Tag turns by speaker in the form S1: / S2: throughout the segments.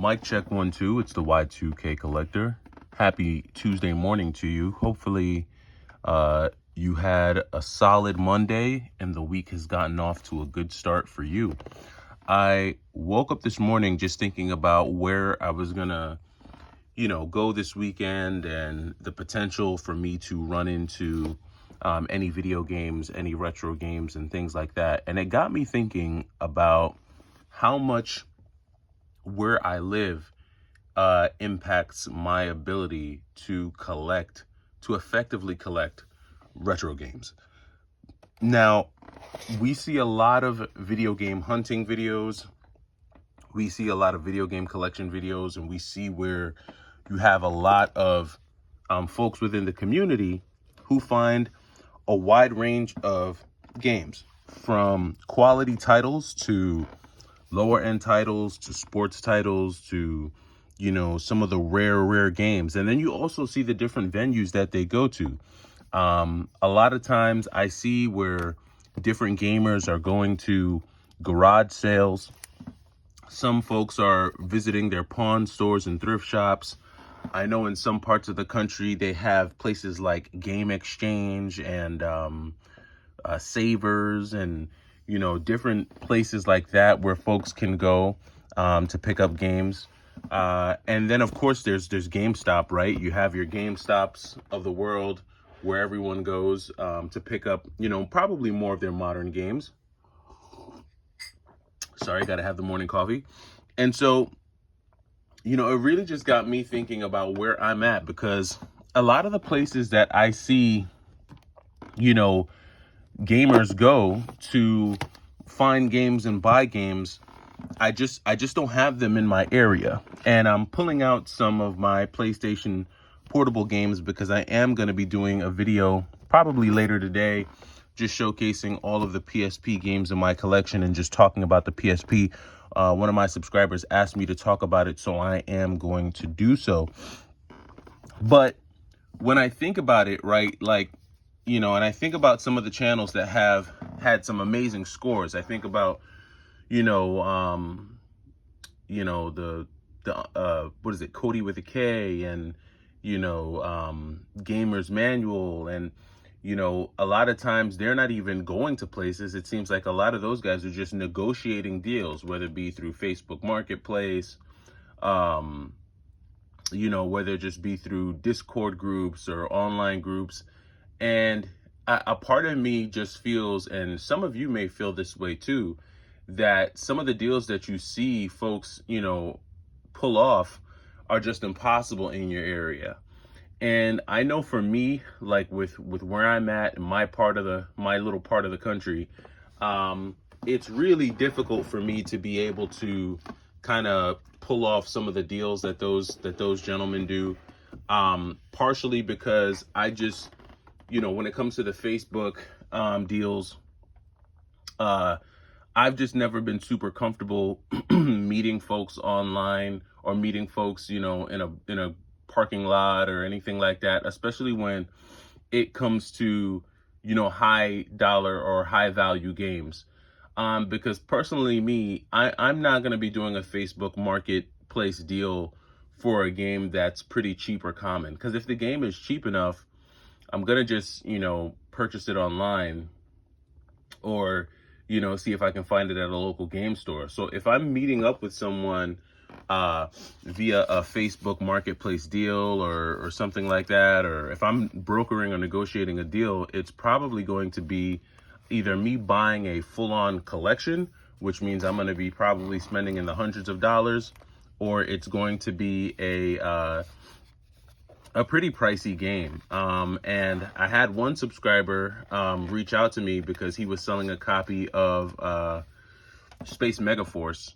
S1: Mic check 1 2. It's the Y2K Collector. Happy Tuesday morning to you. Hopefully, you had a solid Monday and the week has gotten off to a good start for you. I woke up this morning just thinking about where I was gonna, go this weekend and the potential for me to run into any video games, any retro games, and things like that. And it got me thinking about how much where I live impacts my ability to effectively collect retro games. Now, we see a lot of video game hunting videos. We see a lot of video game collection videos, and we see where you have a lot of folks within the community who find a wide range of games, from quality titles to lower end titles to sports titles to, some of the rare games. And then you also see the different venues that they go to. A lot of times I see where different gamers are going to garage sales. Some folks are visiting their pawn stores and thrift shops. I know in some parts of the country they have places like Game Exchange and Savers and different places like that where folks can go to pick up games. And then of course there's GameStop, right? You have your GameStops of the world where everyone goes to pick up, probably more of their modern games. Sorry, gotta have the morning coffee. And so, it really just got me thinking about where I'm at, because a lot of the places that I see, gamers go to find games and buy games, I just don't have them in my area. And I'm pulling out some of my PlayStation portable games because I am going to be doing a video probably later today, just showcasing all of the PSP games in my collection and just talking about the PSP. One of my subscribers asked me to talk about it, so I am going to do so. But when I think about it, right, and I think about some of the channels that have had some amazing scores. I think about, what is it, Cody with a K, and, Gamer's Manual, and, a lot of times they're not even going to places. It seems like a lot of those guys are just negotiating deals, whether it be through Facebook Marketplace, whether it just be through Discord groups or online groups. And a part of me just feels, and some of you may feel this way too, that some of the deals that you see folks, pull off are just impossible in your area. And I know for me, like with where I'm at in my little part of the country, it's really difficult for me to be able to kind of pull off some of the deals that those gentlemen do. Partially because I just, when it comes to the Facebook deals, I've just never been super comfortable meeting folks online or meeting folks, in a parking lot or anything like that, especially when it comes to, high dollar or high value games. Because personally, I'm not going to be doing a Facebook Marketplace deal for a game that's pretty cheap or common. Because if the game is cheap enough, I'm going to just, purchase it online or, see if I can find it at a local game store. So if I'm meeting up with someone via a Facebook Marketplace deal or something like that, or if I'm brokering or negotiating a deal, it's probably going to be either me buying a full-on collection, which means I'm going to be probably spending in the hundreds of dollars, or it's going to be a pretty pricey game. And I had one subscriber reach out to me because he was selling a copy of Space Megaforce.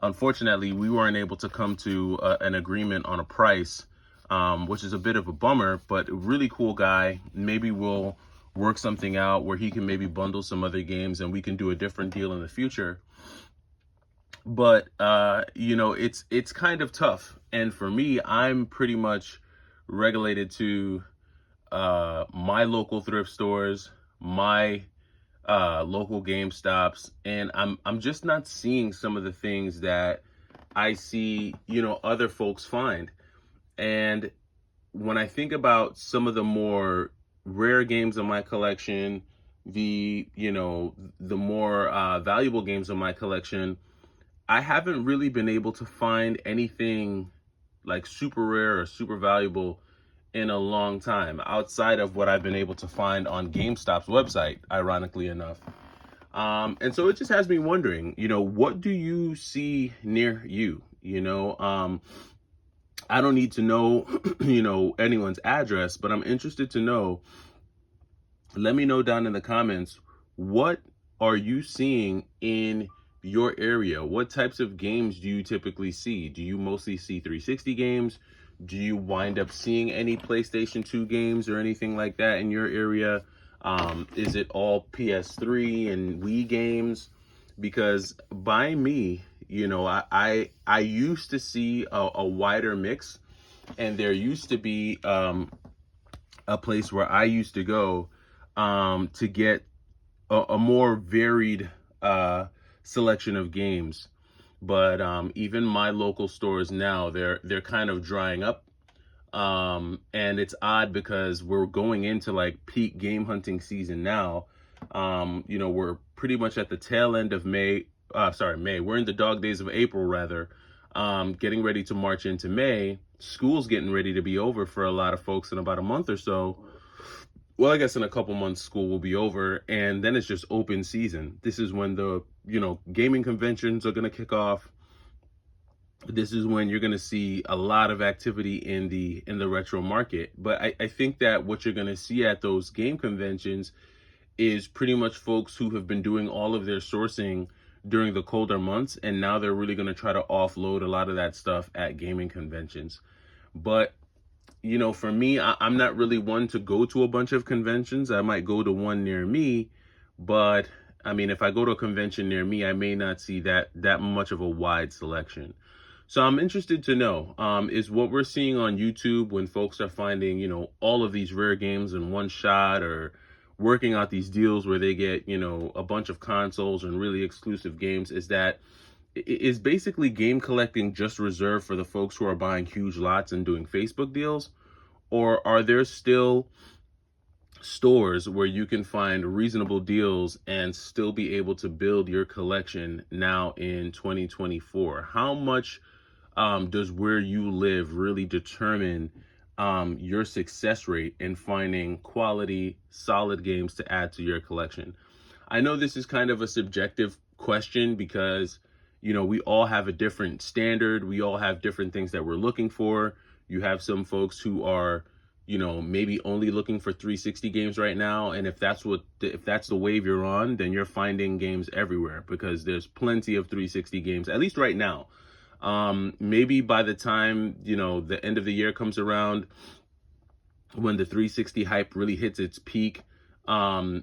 S1: Unfortunately, we weren't able to come to an agreement on a price, which is a bit of a bummer, but a really cool guy. Maybe we'll work something out where he can maybe bundle some other games and we can do a different deal in the future. But, it's kind of tough. And for me, I'm pretty much regulated to my local thrift stores, my local GameStops, and I'm just not seeing some of the things that I see, other folks find. And when I think about some of the more rare games in my collection, the more valuable games in my collection, I haven't really been able to find anything like super rare or super valuable in a long time outside of what I've been able to find on GameStop's website, ironically enough. And so it just has me wondering, what do you see near you? I don't need to know, anyone's address, but I'm interested to know. Let me know down in the comments, what are you seeing in your area? What types of games do you typically see? Do you mostly see 360 games? Do you wind up seeing any PlayStation 2 games or anything like that in your area? Is it all PS3 and Wii games? Because by me, I used to see a wider mix, and there used to be a place where I used to go to get a more varied selection of games. But even my local stores now, they're kind of drying up. And it's odd because we're going into like peak game hunting season now. We're pretty much at the tail end of May. May. We're in the dog days of April, rather. Getting ready to march into May. School's getting ready to be over for a lot of folks in about a month or so. Well, I guess in a couple months school will be over, and then it's just open season. This is when the, gaming conventions are going to kick off. This is when you're going to see a lot of activity in the retro market. But I think that what you're going to see at those game conventions is pretty much folks who have been doing all of their sourcing during the colder months, and now they're really going to try to offload a lot of that stuff at gaming conventions. But for me, I'm not really one to go to a bunch of conventions. I might go to one near me, but I mean, if I go to a convention near me, I may not see that much of a wide selection. So I'm interested to know, is what we're seeing on YouTube when folks are finding, all of these rare games in one shot, or working out these deals where they get, a bunch of consoles and really exclusive games, is basically game collecting just reserved for the folks who are buying huge lots and doing Facebook deals? Or are there still stores where you can find reasonable deals and still be able to build your collection now in 2024? How much does where you live really determine your success rate in finding quality, solid games to add to your collection? I know this is kind of a subjective question because we all have a different standard. We all have different things that we're looking for. You have some folks who are, maybe only looking for 360 games right now. And if that's the wave you're on, then you're finding games everywhere because there's plenty of 360 games, at least right now. Maybe by the time, the end of the year comes around, when the 360 hype really hits its peak,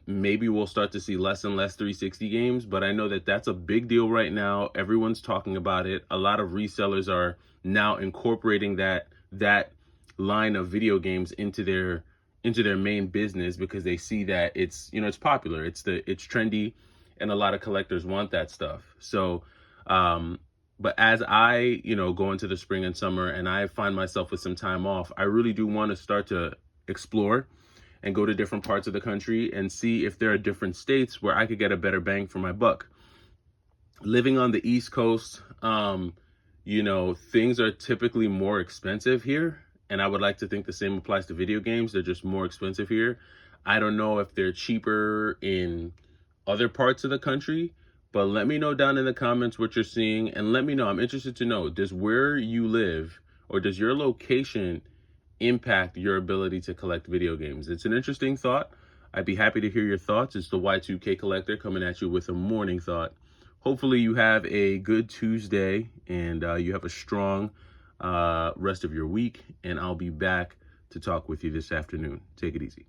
S1: maybe we'll start to see less and less 360 games, but I know that that's a big deal right now. Everyone's talking about it. A lot of resellers are now incorporating that line of video games into their main business because they see that it's popular, it's trendy, and a lot of collectors want that stuff. So, but as I, go into the spring and summer and I find myself with some time off, I really do want to start to explore and go to different parts of the country and see if there are different states where I could get a better bang for my buck. Living on the East Coast, things are typically more expensive here. And I would like to think the same applies to video games. They're just more expensive here. I don't know if they're cheaper in other parts of the country, but let me know down in the comments what you're seeing. And let me know, I'm interested to know, does where you live or does your location impact your ability to collect video games? It's an interesting thought. I'd be happy to hear your thoughts. It's the Y2K Collector coming at you with a morning thought. Hopefully you have a good Tuesday and you have a strong rest of your week, and I'll be back to talk with you this afternoon. Take it easy.